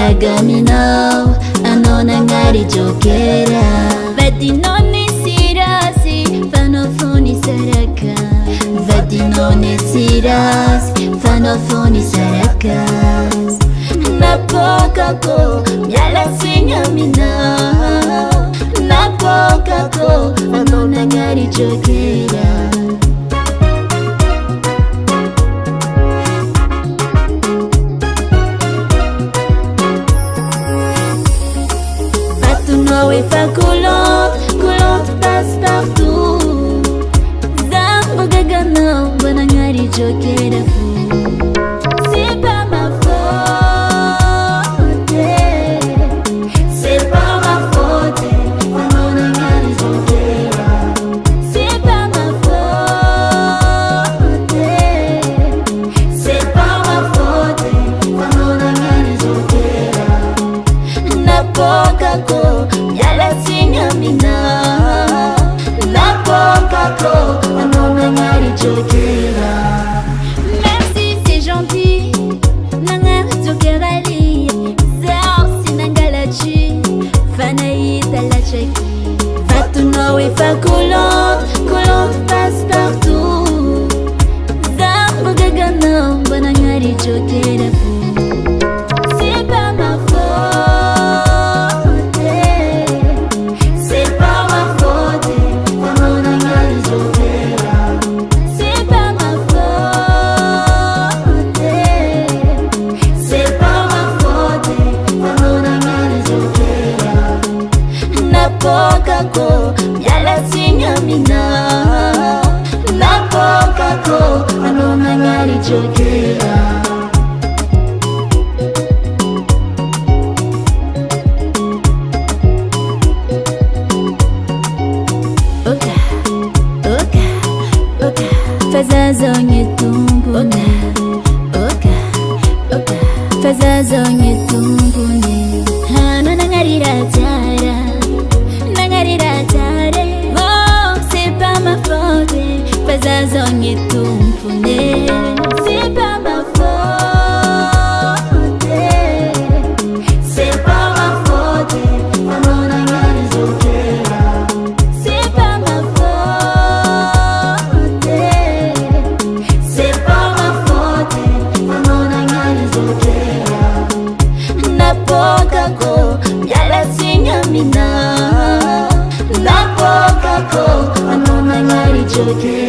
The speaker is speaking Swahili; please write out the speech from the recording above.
Ragamino, anona ngari jokera. Vadinoni sirasi, fanofoni saraka. Vadinoni sirasi, fanofoni sarakas. Napokako, miala sinyamina. Napokako, anona ngari jokera. Noé fa coulante passe partout. Zambo gagana, banangari jokera fou. C'est pas ma faute. C'est pas ma faute. Banangari jokera. C'est pas ma faute. C'est pas ma faute. Banangari jokera. Napokako. Merci, c'est gentil. Nanga jokera li. Zao sinangalachi. Fanaïta la chaki. Noé fa coulante passe partout. Zambo gagana, banangari jokera fou. C'est pas ma faute. C'est pas ma faute. Banangari jokera. C'est pas ma faute. C'est pas ma faute. Banangari jokera. Napokako, miala sinyamina. Napokako, anona ngari jokera. Oka, oka, oka. Fazazonye tumbune. Oka, oka. Fazazonye tumbune. Anona ngari ratara. Oh, c'est pas ma faute. Fazazonye tumbune. C'est pas ma faute. C'est pas ma faute. Anona ngari jokera. C'est pas ma faute. C'est pas ma faute. Anona ngari jokera. Napokako, miala sinyamina. Napokako, anona ngari jokera.